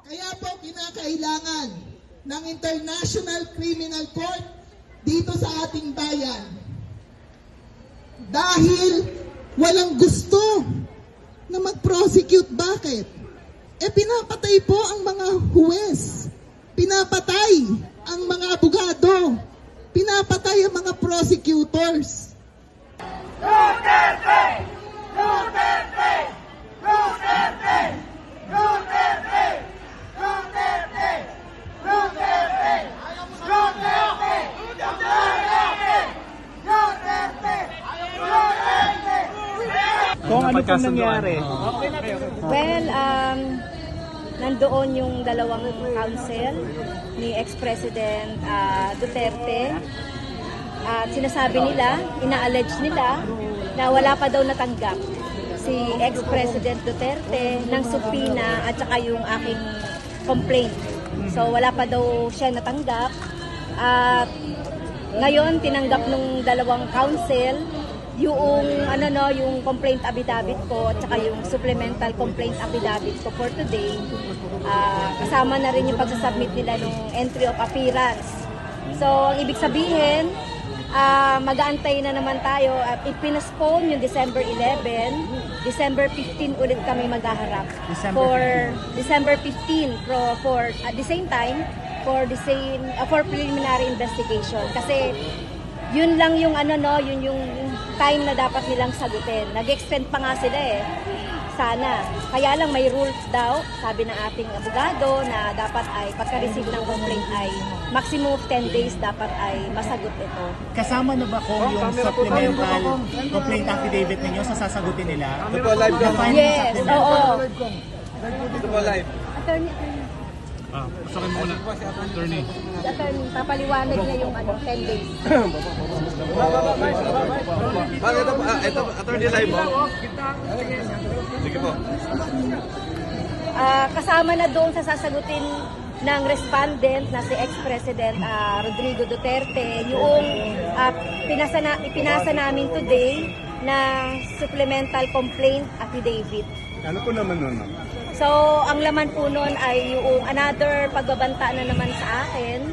Kaya po kinakailangan ng International Criminal Court dito sa ating bayan. Dahil walang gusto na mag-prosecute. Bakit? Pinapatay po ang mga huwes. Pinapatay ang mga abogado. Pinapatay ang mga prosecutors. Duterte! Duterte! Duterte! Duterte! Duterte! Duterte! Duterte! Duterte! Duterte! Kung ano pong nangyari? Well, nandoon yung dalawang counsel ni ex-president Duterte at sinasabi nila, ina-allege nila na wala pa daw natanggap si ex-president Duterte ng subpoena at saka yung aking complaint. So wala pa daw siya natanggap at ngayon tinanggap nung dalawang counsel yung yung complaint affidavit ko at saka yung supplemental complaint affidavit ko for today. Kasama na rin yung pagsasubmit nila ng entry of appearance. So ang ibig sabihin, mag-aantay na naman tayo at ipinaspone yung December 11, December 15 ulit kami maghaharap. December 15 for at the same time for preliminary investigation kasi yun lang yung yun yung time na dapat nilang sagutin. Nag-extend pa nga sila sana. Kaya lang may rules daw, sabi ng ating abogado, na dapat ay pagka-receive ng complaint ay maximum of 10 days dapat ay masagot ito. Kasama na ba kung yung supplemental complaint affidavit ninyo sa sasagutin nila? Ito po live ka. Yes, oo. Ito po live. Attorney, Pasakin mo muna, attorney. papaliwanag niya yung 10 days. Bakit ito po? Ito po, attorney live po. Sige po. Kasama na doon sa sasagutin ng respondent na si ex-president Rodrigo Duterte yung ipinasa namin today na supplemental complaint affidavit. Ano po naman nun? So, ang laman po nun ay yung another pagbabanta na naman sa akin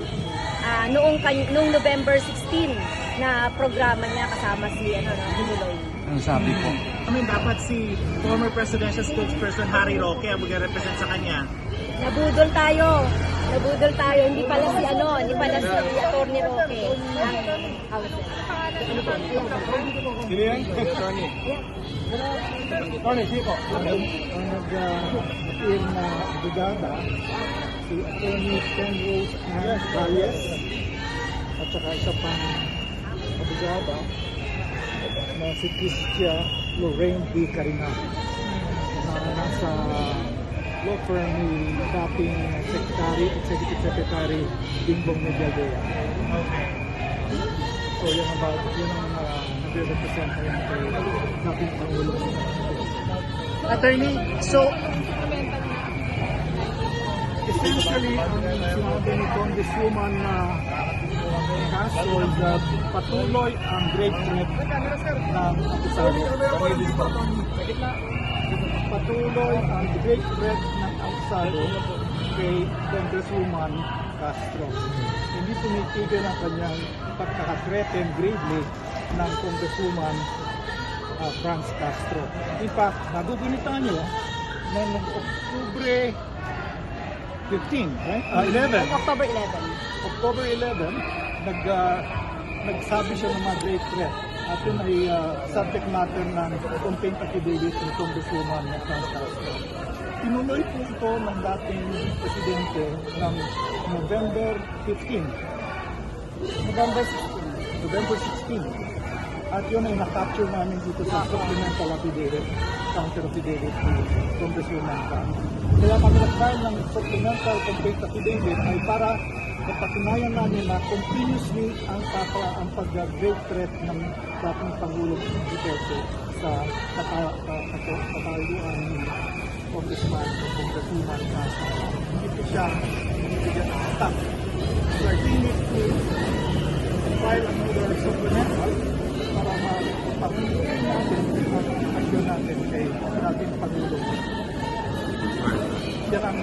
noong November 16 na programa niya kasama si Kibuloy. Ang sabi po. Dapat si former presidential spokesperson Harry Roque ang mag-represent sa kanya. Nabudol tayo. Hindi pala si Attorney Roque ang counsel. Sino yan? Attorney. Attorney, sino po? Ang nag-appear na abogada, si Attorney Penrose Ann Reyes, at saka isa pang abogada na si Cristia Lorraine D. Carina, na nasa law firm ni dating Executive Secretary Bingbong Medialdea. So yun ang nagre-represent ngayon kay dating Pangulo. Attorney, so Essentially, ang sinabi ni Congresswoman na Castro na patuloy ang grave threat ng akusado. Patuloy ang grave threat ng akusado kay Congresswoman Castro. Hindi tumitigil ang kanyang pagkakathreaten gravely ng Congresswoman Franz Castro. In fact, nagugunita nyo, noong October 11. October 11, nagsabi siya ng mga grave threat. At yun ay subject matter ng complaint affidavit ng Congresswoman Franz Castro. Tinuloy po ito ng dating presidente ng November 15. November 16. At yun ay na-capture namin dito sa supplemental affidavit, counter affidavit ni Congresswoman Franz. Kaya kami nag-file ng supplemental complaint affidavit ay para napatunayan namin na continuously ang pag-grave threat ng dating Pangulong Duterte sa katayuan ni Congressman o Congresswoman Castro. Hindi po siya binibigyan ng stop. So I think need to file another supplemental para mapatuloy natin ang aksyon natin kay dating Pangulong. Yan ang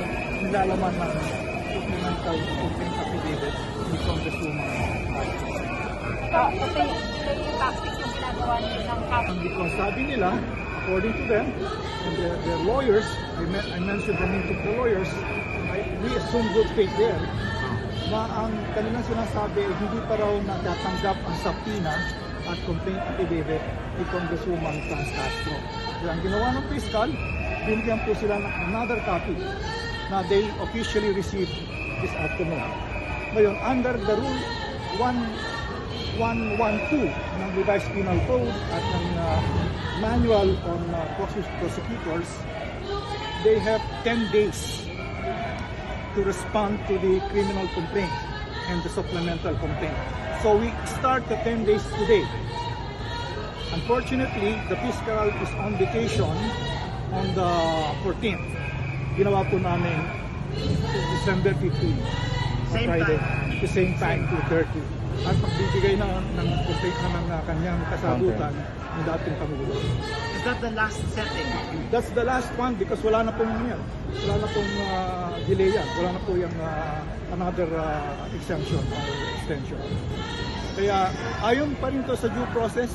pinaglalaman ng supplemental complaint affidavit ni Congresswoman. Ito yung tactics na ginagawa nyo ng Because sabi nila, according to them, and their lawyers, I mentioned the name of the lawyers, we assume good faith there, na ang kanilang sinasabi, hindi pa raw natatanggap ang subpoena at complaint affidavit ni Congresswoman Franz Castro. Kaya ang ginawa ng fiscal, binigyan po sila ng another copy na they officially received this afternoon. Ngayon, under the Rule 112 ng Revised Penal Code at ng Manual on Prosecutors, they have 10 days to respond to the criminal complaint and the supplemental complaint. So we start the 10 days today. Unfortunately, the fiscal is on vacation on the 14th. Ginawa po namin December 15, Same Friday, time. the same time, 2:30. At magbibigay na ng complaint na ng kanyang kasagutan ng dating Pangulo. Is that the last setting? That's the last one because wala na pong yan. Wala na pong delay yan. Wala na po yung another exemption or extension. Kaya ayon pa rin to sa due process.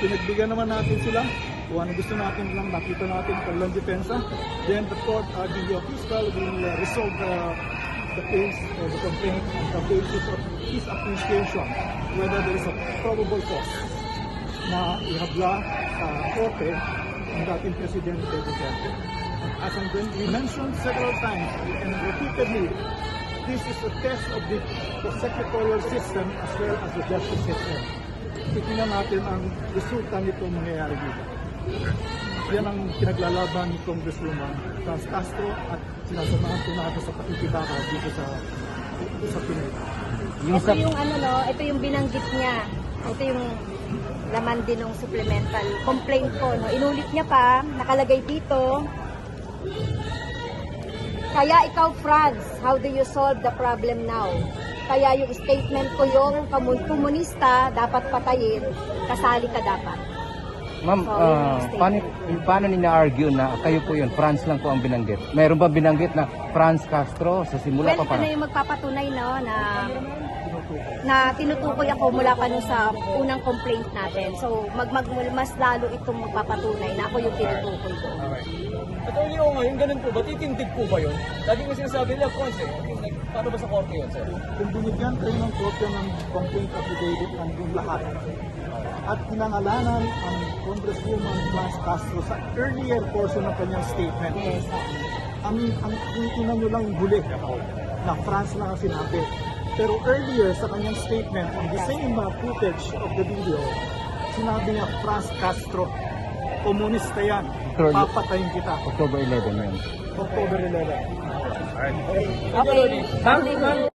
Pinagbigyan naman natin sila. Kung ano gusto natin lang, nakita natin kanilang depensa. Then the court, the fiscal will resolve the case or the complaint on the basis of his appreciation whether there is a probable cause na ihabla sa korte ng dating Presidente Duterte. As we mentioned several times and repeatedly, this is a test of the prosecutorial system as well as the justice system. Titingnan natin ang resulta nito mangyayari dito. Yan ang pinaglalaban ni Congresswoman Franz Castro at sinasamahan po natin sa pakikibaka dito sa Pinay. Ito yung ano no, ito yung binanggit niya. Ito yung laman din ng supplemental complaint ko no. Inulit niya pa, nakalagay dito. Kaya ikaw, Franz, how do you solve the problem now? Kaya yung statement ko yung komunista dapat patayin, kasali ka dapat. Ma'am, paano nina-argue na kayo po yun, Franz lang po ang binanggit? Mayroon ba binanggit na Franz Castro sa simula Well, pa ito na yung magpapatunay no, na tinutukoy ako mula pa nun sa unang complaint natin. So, mas lalo itong magpapatunay na ako yung tinutukoy ko. Attorney, ngayon ganun po ba? Titindig po ba yun? Lagi nga sinasabi nila, Franz paano ba sa korte yun, sir? Kung binigyan kayo ng kopya ng complaint affidavit ng lahat at pinangalanan ang Congresswoman Franz Castro sa earlier portion ng kanyang statement, ang tinitingnan nyo lang yung huli na Franz lang ang sinabi. Pero earlier sa kanyang statement, on the same footage of the video, sinabi niya Franz Castro, komunista yan, papatayin kita. October 11 yun. October 11. Okay.